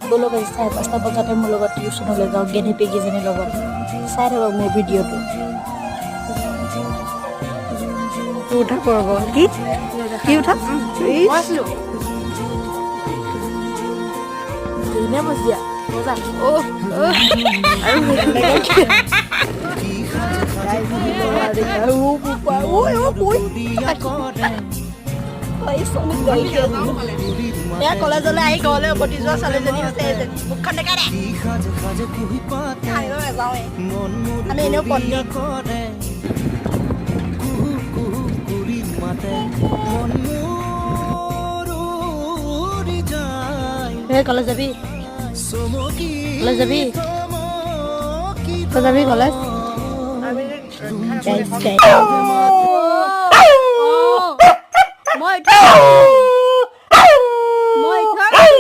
বলক আজি 5:30 বজাতে মোৰ লগত টিউচনলৈ যাওঁ গেনি পেগীজনীৰ লগত চাই থাকক মোৰ ভিডিঅ'টো উঠা পৰব কি উঠা ধুনীয়া মজিয়া কলেজলৈ আহি ঘৰলৈ উভতি যোৱা ছোৱালীজনী হৈছে মুখখন দেখা দে আমি এনেও পণ্ডিত কলেজ যাবি কলেজ যাবি কলেজ মই